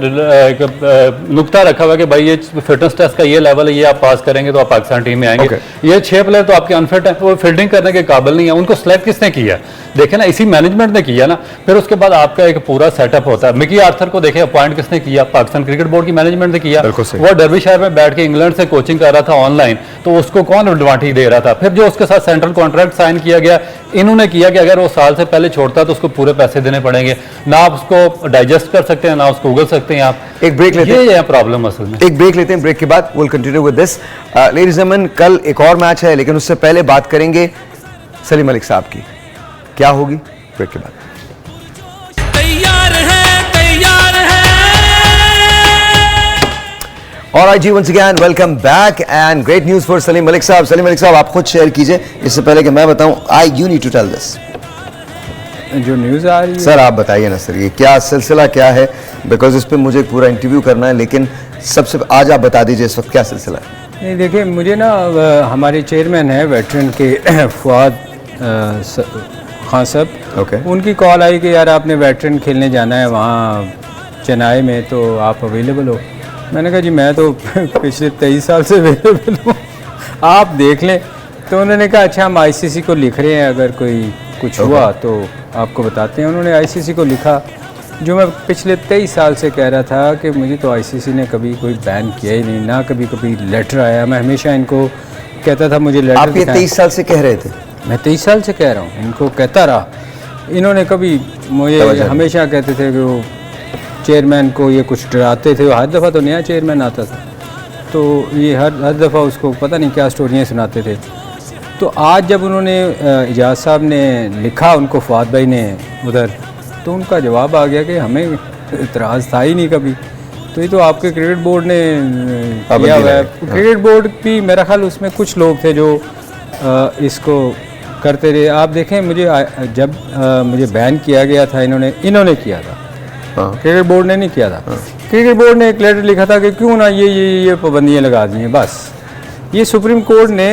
[SPEAKER 3] नुक्ता रखा हुआ कि भाई ये फिटनेस टेस्ट का ये लेवल है, ये आप पास करेंगे तो आप पाकिस्तान टीम में आएंगे। ये 6 प्लेयर तो आपके अनफिट हैं, वो फील्डिंग करने के काबिल नहीं है। उनको सिलेक्ट किसने किया? देखे ना, इसी मैनेजमेंट ने किया ना। फिर उसके बाद आपका एक पूरा सेटअप होता है। मिकी आर्थर को देखे अपॉइंट किसने किया? पाकिस्तान क्रिकेट बोर्ड की मैनेजमेंट ने किया। वो डर्बीशायर में बैठ के इंग्लैंड से कोचिंग कर रहा था ऑनलाइन, तो उसको कौन एडवांटेज दे रहा था? फिर जो उसके साथ सेंट्रल कॉन्ट्रैक्ट साइन किया गया, इन्होंने किया कि अगर वो साल से पहले छोड़ता तो उसको पूरे पैसे देने पड़ेंगे। ना आप उसको डाइजेस्ट कर सकते हैं, ना उसको उगल सकते हैं। आप
[SPEAKER 1] एक ब्रेक लेते हैं,
[SPEAKER 3] ये प्रॉब्लम असल में।
[SPEAKER 1] एक ब्रेक लेते हैं, ब्रेक के बाद will continue with this. Ladies and gentleman, कल एक और मैच है, लेकिन उससे पहले बात करेंगे सलीम मलिक साहब की। क्या होगी? ब्रेक के बाद।
[SPEAKER 5] तैयार है
[SPEAKER 1] Alright ji, once again welcome back and great news for Salim Malik साहब. सलीम मलिक साहब, आप खुद शेयर कीजिए इससे पहले कि मैं बताऊं. You need to tell this.
[SPEAKER 2] जो न्यूज़ आ रही है
[SPEAKER 1] सर आप बताइए ना सर, ये क्या सिलसिला क्या है, बिकॉज इस पे मुझे पूरा इंटरव्यू करना है, लेकिन सबसे आज आप बता दीजिए इस वक्त क्या सिलसिला है.
[SPEAKER 2] नहीं, देखिए मुझे ना हमारे चेयरमैन है वेटरन के फुआद खान साहब,
[SPEAKER 1] Okay.
[SPEAKER 2] उनकी कॉल आई कि यार आपने वेटरन खेलने जाना है वहाँ चेन्नई में, तो आप अवेलेबल हो. मैंने कहा जी मैं तो पिछले 23 साल से अवेलेबल हूँ, आप देख लें. तो उन्होंने कहा अच्छा हम आईसीसी को लिख रहे हैं, अगर कोई कुछ हुआ तो आपको बताते हैं. उन्होंने आईसीसी को लिखा, जो मैं पिछले 23 साल से कह रहा था कि मुझे तो आईसीसी ने कभी कोई बैन किया ही नहीं, ना कभी लेटर आया. मैं हमेशा इनको कहता था मुझे लेटर.
[SPEAKER 1] आप ये 23 साल से कह रहे थे?
[SPEAKER 2] मैं 23 साल से कह रहा हूँ, इनको कहता रहा. इन्होंने कभी मुझे हमेशा कहते थे कि वो चेयरमैन को ये कुछ डराते थे. हर दफ़ा तो नया चेयरमैन आता था तो ये हर दफ़ा उसको पता नहीं क्या स्टोरियाँ सुनाते थे. तो आज जब उन्होंने इजाज़ साहब ने लिखा उनको, फुआद भाई ने उधर, तो उनका जवाब आ गया कि हमें इतराज़ था ही नहीं कभी. तो ये तो आपके क्रिकेट बोर्ड ने किया हुआ है. क्रिकेट बोर्ड भी मेरा ख्याल उसमें कुछ लोग थे जो इसको करते रहे. आप देखें मुझे जब मुझे बैन किया गया था, इन्होंने किया था, क्रिकेट बोर्ड ने नहीं किया था. क्रिकेट बोर्ड ने एक लेटर लिखा था कि क्यों ना ये पाबंदियाँ लगा दी हैं. बस ये सुप्रीम कोर्ट ने,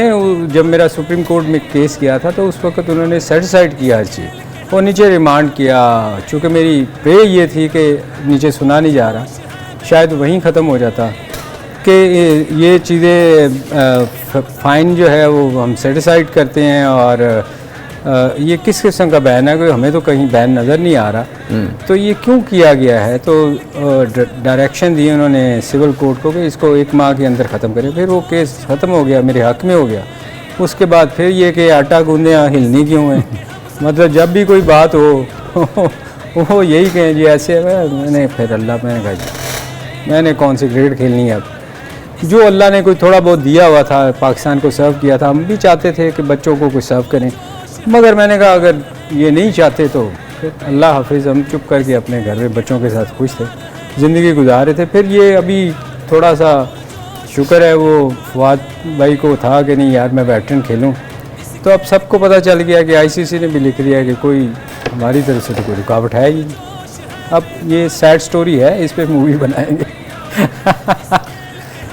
[SPEAKER 2] जब मेरा सुप्रीम कोर्ट में केस किया था तो उस वक्त उन्होंने सेटिसाइड किया हर चीज़ और नीचे रिमांड किया. चूँकि मेरी पे ये थी कि नीचे सुना नहीं जा रहा, शायद वहीं ख़त्म हो जाता कि ये चीज़ें फ़ाइन जो है वो हम सेटिसाइड करते हैं और ये किस किस्म का बैन है, कोई हमें तो कहीं बैन नज़र नहीं आ रहा. तो ये क्यों किया गया है, तो डायरेक्शन दी उन्होंने सिविल कोर्ट को कि इसको 1 माह के अंदर ख़त्म करें. फिर वो केस ख़त्म हो गया, मेरे हक़ में हो गया. उसके बाद फिर ये कि आटा गूंदे हिलनी क्यों है. मतलब जब भी कोई बात हो वो यही कहें जी ऐसे है. मैंने फिर मैंने कौन सी क्रिकेट खेलनी है. अब जो अल्लाह ने कोई थोड़ा बहुत दिया हुआ था, पाकिस्तान को सर्व किया था, हम भी चाहते थे कि बच्चों को कुछ सर्व करें, मगर मैंने कहा अगर ये नहीं चाहते तो फिर अल्लाह हाफिज़, हम चुप करके अपने घर में बच्चों के साथ खुश थे, ज़िंदगी गुजार रहे थे. फिर ये अभी थोड़ा सा शुक्र है वो फुआद भाई को था कि नहीं यार मैं वेटरन खेलूं, तो अब सबको पता चल गया कि आईसीसी ने भी लिख दिया कि कोई हमारी तरफ से तो कोई रुकावट है ही नहीं. अब ये सैड स्टोरी है, इस पर मूवी बनाएंगे.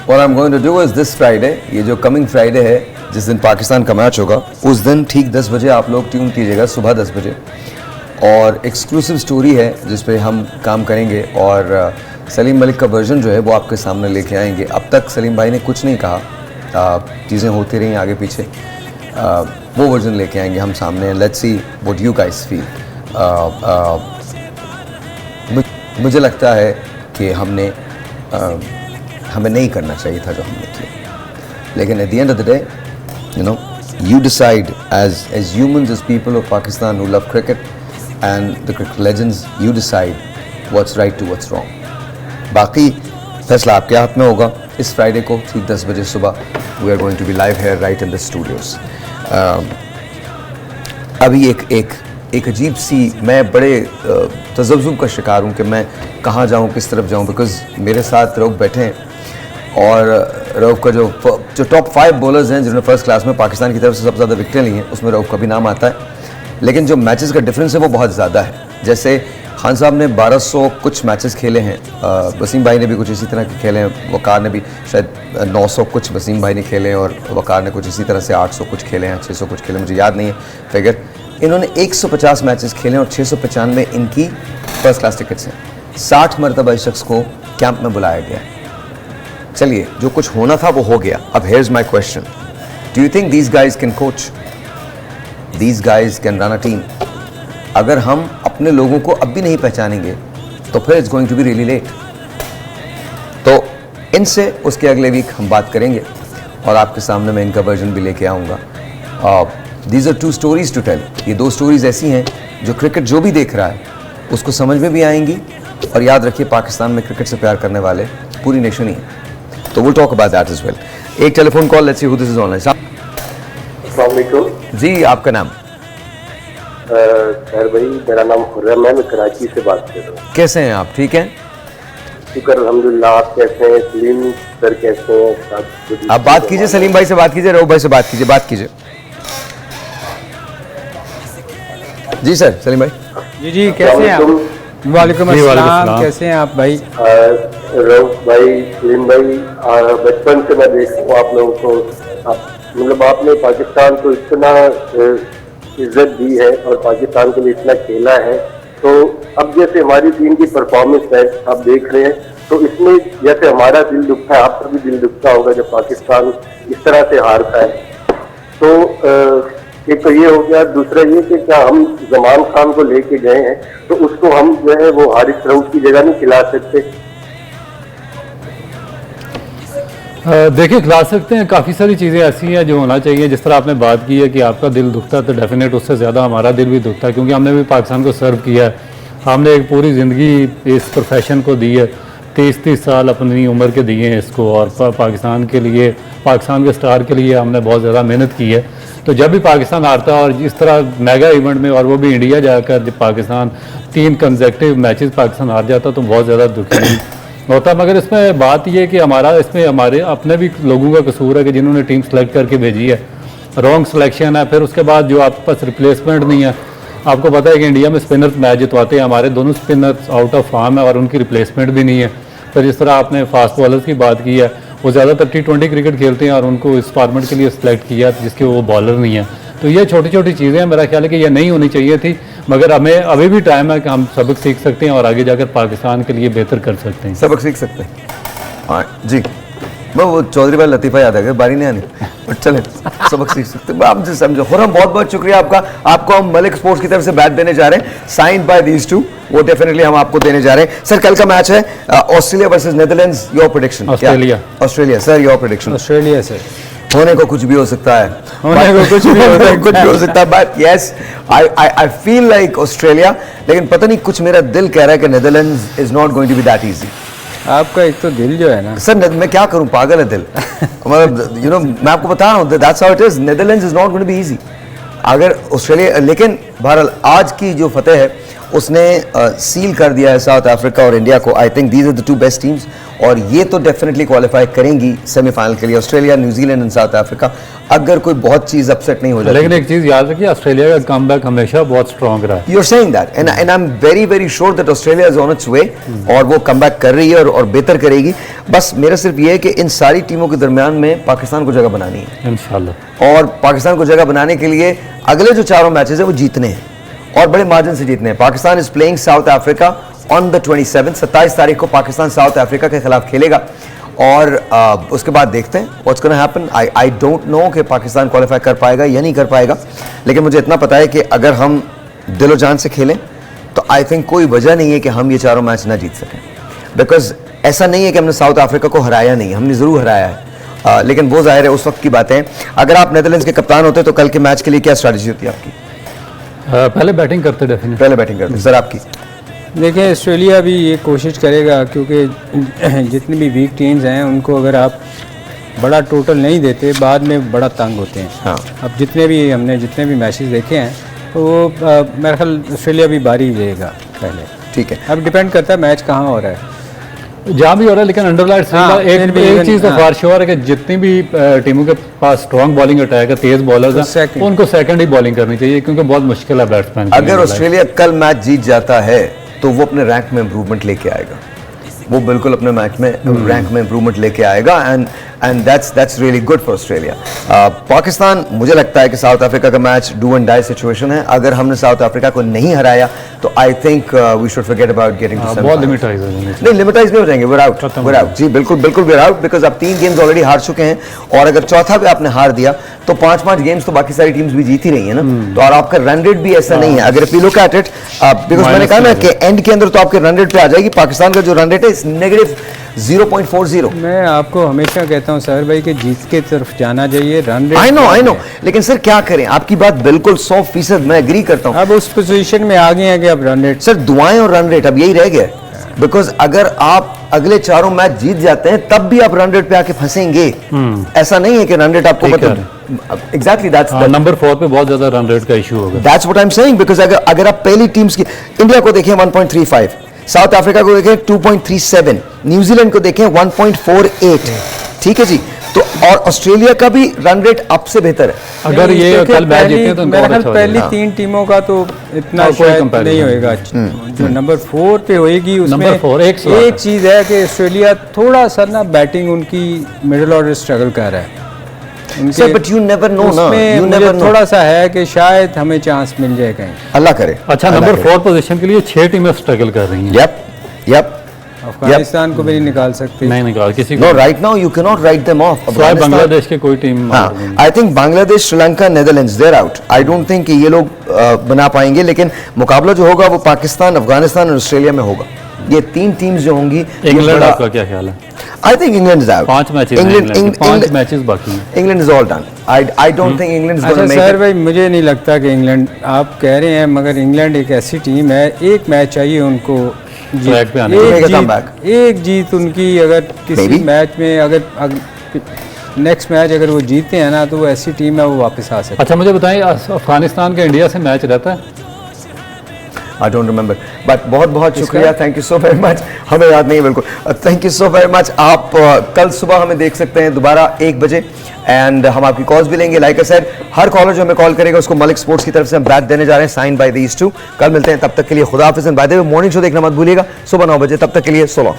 [SPEAKER 1] What I'm going to do is this Friday, ये जो कमिंग फ्राइडे है जिस दिन पाकिस्तान का मैच होगा, उस दिन ठीक 10 बजे आप लोग ट्यून कीजिएगा, सुबह 10 बजे. और एक्सक्लूसिव स्टोरी है जिस पे हम काम करेंगे और सलीम मलिक का वर्जन जो है वो आपके सामने लेके आएंगे. अब तक सलीम भाई ने कुछ नहीं कहा, चीज़ें होती रही आगे पीछे, वो वर्जन लेके आएंगे हम सामने. Let's see what you guys feel. मुझे लगता है कि हमें नहीं करना चाहिए था जो हमने किया, लेकिन at the end of the day you know, you decide as humans, as people of Pakistan who love cricket and the cricket legends, you decide what's right to what's wrong. बाकी फैसला आपके हाथ में होगा. इस फ्राइडे को ठीक 10 बजे सुबह we are going to be live here right in the studios. अभी एक अजीब सी, मैं बड़े तज़ब्ज़ुब का शिकार हूँ कि मैं कहाँ जाऊँ, किस तरफ जाऊँ, बिकॉज़ मेरे साथ रऊफ़ बैठे हैं और रऊफ़ का जो टॉप 5 बॉलर्स हैं जिन्होंने फर्स्ट क्लास में पाकिस्तान की तरफ से सबसे ज़्यादा विकेटें ली हैं, उसमें रऊफ़ का भी नाम आता है. लेकिन जो मैचेस का डिफरेंस है वो बहुत ज़्यादा है. जैसे खान साहब ने 1200 कुछ मैचेस खेले हैं, वसीम भाई ने भी कुछ इसी तरह के खेले हैं, वकार ने भी शायद 900 कुछ वसीम भाई ने खेले हैं और वकार ने कुछ इसी तरह से 800 कुछ खेले हैं, 600 कुछ खेले, मुझे याद नहीं है फिगर. इन्होंने 150 मैचेस खेले और 695 इनकी फर्स्ट क्लास टिकट्स हैं. 60 मरतबा इस शख्स को कैंप में बुलाया गया. चलिए, जो कुछ होना था वो हो गया. अब here's my question, do you think these guys can coach, these guys can run a team? अगर हम अपने लोगों को अब भी नहीं पहचानेंगे तो फिर it's going to be really late. तो इनसे उसके अगले वीक हम बात करेंगे और आपके सामने मैं इनका वर्जन भी लेके आऊँगा. These are 2 stories to tell. ये 2 स्टोरीज ऐसी हैं जो क्रिकेट जो भी देख रहा है उसको समझ में भी आएंगी. और याद रखिए, पाकिस्तान में क्रिकेट से प्यार करने वाले पूरी नेशन ही है. तो we'll talk about that as well. एक telephone call, let's see who this is online.
[SPEAKER 5] अस्सलाम वालेकुम
[SPEAKER 1] जी, आपका नाम?
[SPEAKER 5] खैर भाई, मेरा नाम खुर्रम है, मैं कराची से बात कर रहा हूँ.
[SPEAKER 1] कैसे हैं आप? ठीक हैं?
[SPEAKER 5] शुक्र अल्हम्दुलिल्लाह. आप आप कैसे हैं, सलीम सर कैसे हैं?
[SPEAKER 1] आप बात कीजिए, सलीम भाई से बात कीजिए, रऊफ भाई से बात कीजिए। जी सर, सलीम भाई।
[SPEAKER 2] जी कैसे हैं आप? वालेकुम अस्सलाम, कैसे हैं आप भाई?
[SPEAKER 5] रऊफ भाई, सलीम भाई, बचपन से मैं देखता हूँ आप लोगों को, मतलब आपने पाकिस्तान को इतना इज्जत दी है और पाकिस्तान के लिए इतना खेला है। तो अब जैसे हमारी टीम की परफॉर्मेंस है आप देख रहे हैं, तो इसमें जैसे हमारा दिल दुखता है, आपका भी दिल दुखता होगा जब पाकिस्तान इस तरह से हारता है। तो एक तो ये हो गया, दूसरा ये कि क्या हम जमान खान को लेके गए हैं तो उसको हम जो है वो हारिस रऊफ की जगह नहीं खिला सकते?
[SPEAKER 3] देखिए, खिला सकते हैं। काफ़ी सारी चीज़ें ऐसी हैं जो होना चाहिए। जिस तरह आपने बात की है कि आपका दिल दुखता है, तो डेफिनेट उससे ज़्यादा हमारा दिल भी दुखता है, क्योंकि हमने भी पाकिस्तान को सर्व किया है। हमने एक पूरी ज़िंदगी इस प्रोफेशन को दी है, 30 साल अपनी उम्र के दिए हैं इसको, और पाकिस्तान के लिए, पाकिस्तान के स्टार के लिए हमने बहुत ज़्यादा मेहनत की है। तो जब भी पाकिस्तान हारता है, और इस तरह मेगा इवेंट में, और वो भी इंडिया जाकर, जब पाकिस्तान 3 कंसेक्टिव मैचेस पाकिस्तान हार जाता तो बहुत ज़्यादा दुखी होता। मगर इसमें बात ये कि इसमें हमारे अपने भी लोगों का कसूर है कि जिन्होंने टीम सेलेक्ट करके भेजी है, रॉन्ग सिलेक्शन है। फिर उसके बाद जो आपके पास रिप्लेसमेंट नहीं है। आपको पता है कि इंडिया में स्पिनर्स मैच जितवाते हैं, हमारे दोनों स्पिनर्स आउट ऑफ फॉर्म है और उनकी रिप्लेसमेंट भी नहीं है। फिर जिस तरह आपने फास्ट बॉलर्स की बात की है, वो ज़्यादातर T20 क्रिकेट खेलते हैं और उनको इस फॉर्मेट के लिए सिलेक्ट किया जिसके वो बॉलर नहीं है। तो ये छोटी छोटी चीज़ें हैं, मेरा ख्याल है कि ये नहीं होनी चाहिए थी, मगर हमें अभी भी टाइम है कि हम सबक सीख सकते हैं और आगे जाकर पाकिस्तान के लिए बेहतर कर सकते हैं।
[SPEAKER 1] सबक सीख सकते हैं। हाँ जी, वो चौधरी भाई लतीफ़ा याद आ गया, बारी नहीं आनी, बट चले सबक सीख सकते हैं। आप जो समझो। खुरम, बहुत बहुत शुक्रिया आपका। आपको हम मलिक स्पोर्ट्स की तरफ से बैट देने जा रहे हैं, साइंड बाय दीज टू, वो डेफिनेटली हम आपको देने जा रहे हैं। सर, कल का मैच है Australia versus Netherlands, your prediction? Australia sir, your prediction?
[SPEAKER 2] Australia sir.
[SPEAKER 1] होने को कुछ भी हो सकता है,
[SPEAKER 2] होने को कुछ भी हो सकता है,
[SPEAKER 1] but yes, I feel like Australia, लेकिन पता नहीं कुछ मेरा दिल कह रहा है कि Netherlands is not going to be that easy.
[SPEAKER 2] आपका एक तो दिल जो है ना
[SPEAKER 1] सर, मैं क्या करूं, पागल है दिल। मतलब यू नो, मैं आपको बता रहा हूं, that's how it is. Netherlands is not going to be easy अगर ऑस्ट्रेलिया, लेकिन बहरहाल आज की जो फतेह है उसने सील कर दिया है साउथ अफ्रीका और इंडिया को। I think these are the 2 best teams, और ये तो डेफिनेटली क्वालिफाई करेंगी सेमीफाइनल के लिए, Australia, New Zealand and South Africa, अगर कोई बहुत चीज़ अपसेट नहीं हो जाती।
[SPEAKER 3] लेकिन एक चीज़ याद रखिए, ऑस्ट्रेलिया का कमबैक हमेशा बहुत स्ट्रॉन्ग रहा है।
[SPEAKER 1] You are saying that, and I am very very sure that Australia is on its way, और वो कमबैक कर रही है और बेहतर करेगी। बस मेरा सिर्फ ये है कि इन सारी टीमों के दरमियान में पाकिस्तान को जगह बनानी है
[SPEAKER 3] इंशाल्लाह,
[SPEAKER 1] और पाकिस्तान को जगह बनाने के लिए अगले जो 4 मैचेस है वो जीतने हैं, और बड़े मार्जिन से जीतने हैं। Pakistan is playing south Africa on the 27 तारीख को पाकिस्तान साउथ अफ्रीका के खिलाफ खेलेगा, और उसके बाद देखते हैं what's gonna happen. I don't know कि पाकिस्तान क्वालिफाई कर पाएगा या नहीं कर पाएगा, लेकिन मुझे इतना पता है कि अगर हम दिलो जान से खेलें तो आई थिंक कोई वजह नहीं है कि हम ये 4 मैच ना जीत सकें, बिकॉज ऐसा नहीं है कि हमने साउथ अफ्रीका को हराया नहीं, हमने ज़रूर हराया है, लेकिन वो जाहिर है उस वक्त की बातें हैं। अगर आप नेदरलैंड्स के कप्तान होते तो कल के मैच के लिए क्या स्ट्रैटेजी होती है आपकी?
[SPEAKER 3] पहले बैटिंग करते डेफिनेटली,
[SPEAKER 1] पहले बैटिंग करते। सर, आपकी?
[SPEAKER 2] देखिए, ऑस्ट्रेलिया भी ये कोशिश करेगा, क्योंकि जितनी भी वीक टीम्स हैं उनको अगर आप बड़ा टोटल नहीं देते, बाद में बड़ा तंग होते हैं।
[SPEAKER 1] हाँ।
[SPEAKER 2] अब जितने भी मैचेस देखे हैं, तो वो मेरा ख्याल ऑस्ट्रेलिया भी बारी देगा पहले।
[SPEAKER 1] ठीक है,
[SPEAKER 2] अब डिपेंड करता है मैच कहाँ हो रहा है,
[SPEAKER 3] जहाँ भी हो रहा है। लेकिन अंडरलाइट एक चीज़ तो फॉर श्योर है कि जितनी भी टीमों के पास स्ट्रॉन्ग बॉलिंग अटैक है, तेज बॉलर्स हैं, उनको सेकंड ही बॉलिंग करनी चाहिए, क्योंकि बहुत मुश्किल है बैट्समैन।
[SPEAKER 1] अगर ऑस्ट्रेलिया कल मैच जीत जाता है तो वो अपने रैंक में इंप्रूवमेंट लेके आएगा, वो बिल्कुल अपने मैच में रैंक में इंप्रूवमेंट लेके आएगा, and that's really good for Australia. Pakistan, मुझे लगता है कि साउथ अफ्रीका का match do and die situation है। अगर हमने साउथ अफ्रीका को नहीं हराया तो I think we should forget about getting to semifinal.
[SPEAKER 3] बहुत लिमिटाइज
[SPEAKER 1] नहीं, लिमिटाइज नहीं हो जाएंगे, we're out जी, बिल्कुल we're out, बिकॉज आप 3 गेम्स ऑलरेडी हार चुके हैं, और अगर चौथा भी आपने हार दिया तो 5-5 गेम्स तो बाकी सारी टीम्स भी जीत ही रही है ना, तो और आपका रन रेट भी ऐसा नहीं है। अगर if you look at it, because मैंने कहा ना कि एंड के अंदर तो आपके रन रेट पे आ जाएगी। पाकिस्तान का जो रन रेट है नेगेटिव 0.40।
[SPEAKER 2] मैं आपको हमेशा कहता हूँ सर भाई कि जीत के तरफ जाना चाहिए, रन रेट।
[SPEAKER 1] आई नो, लेकिन सर क्या करें, आपकी बात बिल्कुल 100% मैं एग्री करता हूँ।
[SPEAKER 2] अब उस पोजीशन में आ गए हैं कि अब रन रेट,
[SPEAKER 1] सर दुआएं और रन रेट अब यही रह गया, बिकॉज अगर आप अगले 4 मैच जीत जाते हैं तब भी आप रन रेट पे आके फंसेंगे। ऐसा नहीं है कि रन रेट आपको मतलब एग्जैक्टली दैट्स
[SPEAKER 3] नंबर 4 पे बहुत ज्यादा रन रेट का इशू होगा।
[SPEAKER 1] That's what I am saying, because अगर आप पहली टीम्स की, इंडिया को देखें 1.35, साउथ अफ्रीका को देखें 2.37, न्यूजीलैंड को देखें 1.48, ठीक है जी। तो और ऑस्ट्रेलिया का भी रन रेट अब से बेहतर है।
[SPEAKER 3] अगर ये
[SPEAKER 2] देखिए,
[SPEAKER 3] कल मैच जीते तो
[SPEAKER 2] मेरा ख्याल
[SPEAKER 3] अच्छा हो
[SPEAKER 2] पहली
[SPEAKER 3] जाएगा।
[SPEAKER 2] 3 टीमों का तो इतना
[SPEAKER 3] कोई
[SPEAKER 2] शायद
[SPEAKER 3] comparison
[SPEAKER 2] नहीं
[SPEAKER 3] नहीं।
[SPEAKER 2] होएगा। जो नंबर 4 पे होएगी उसमें
[SPEAKER 3] नंबर 4 एक सवाल
[SPEAKER 2] एक
[SPEAKER 3] है।
[SPEAKER 2] चीज़ है कि ऑस्ट्रेलिया थोड़ा सा ना बैटिंग उनकी मिडिल ऑर्डर स्ट्रगल कर रहा है उनके-
[SPEAKER 1] sir but you never know ना,
[SPEAKER 2] उसमें
[SPEAKER 1] यू
[SPEAKER 2] मुझे
[SPEAKER 1] नेवर नो,
[SPEAKER 2] थोड़ा सा है कि शायद हमें चांस मिल जाए कहीं।
[SPEAKER 1] अल्लाह करे।
[SPEAKER 3] अच्छा,
[SPEAKER 1] अल्लाह
[SPEAKER 3] नंबर
[SPEAKER 1] करे।
[SPEAKER 3] 4 पोजीशन के लिए 6 टीमें स्ट्रगल कर रही हैं।
[SPEAKER 1] यप यप
[SPEAKER 2] अफगानिस्तान को भी नहीं निकाल सकते।
[SPEAKER 3] नहीं निकाल किसी
[SPEAKER 1] नो
[SPEAKER 3] को।
[SPEAKER 1] Right now you can not write them off.
[SPEAKER 3] सिवाय बांग्लादेश के कोई टीम
[SPEAKER 1] हाँ, I think Bangladesh, Sri Lanka, Netherlands they're out. I don't think कि ये लोग बना पाएंगे, लेकिन मुकाबला जो होगा वो पाकिस्तान, अफगानिस्तान और ऑस्ट्रेलिया में होगा। ये 3 टीम्स जो होंगी,
[SPEAKER 3] इंग्लैंड आपका क्या ख्याल है?
[SPEAKER 1] I think England is out.
[SPEAKER 3] 5 matches हैं इंग्लैंड के, 5 मैचेस बाकी हैं।
[SPEAKER 1] England is all done. I don't think England is
[SPEAKER 2] अच्छा
[SPEAKER 1] गोना मेक
[SPEAKER 2] सर
[SPEAKER 1] इट।
[SPEAKER 2] भाई, मुझे नहीं लगता कि इंग्लैंड, आप कह रहे हैं मगर इंग्लैंड एक ऐसी टीम है, एक मैच चाहिए उनको
[SPEAKER 3] ट्रैक पे आने
[SPEAKER 1] Make a
[SPEAKER 2] जीत,
[SPEAKER 1] comeback.
[SPEAKER 2] एक जीत उनकी अगर किसी
[SPEAKER 1] Maybe.
[SPEAKER 2] मैच में अगर नेक्स्ट मैच अगर वो जीते हैं ना, तो वो ऐसी टीम है, वो वापस आ सकती
[SPEAKER 3] अच्छा मुझे बताएं, अफगानिस्तान का इंडिया से मैच रहता है?
[SPEAKER 1] आई डोंट रिमेंबर, बट बहुत बहुत शुक्रिया, thank you so very much. हमें याद नहीं है बिल्कुल। Thank you so very much. आप कल सुबह हमें देख सकते हैं दोबारा 1 बजे, एंड हम आपकी कॉल्स भी लेंगे। लाइक आई सेड, हर कॉलर जो हमें कॉल करेगा उसको मलिक स्पोर्ट्स की तरफ से हम बैट देने जा रहे हैं, साइन बाय दीज 2। कल मिलते हैं, तब तक के लिए खुदा हाफिज़। By the way, morning show देखना मत भूलिएगा सुबह 9 बजे। तब तक के लिए सो लॉन्ग।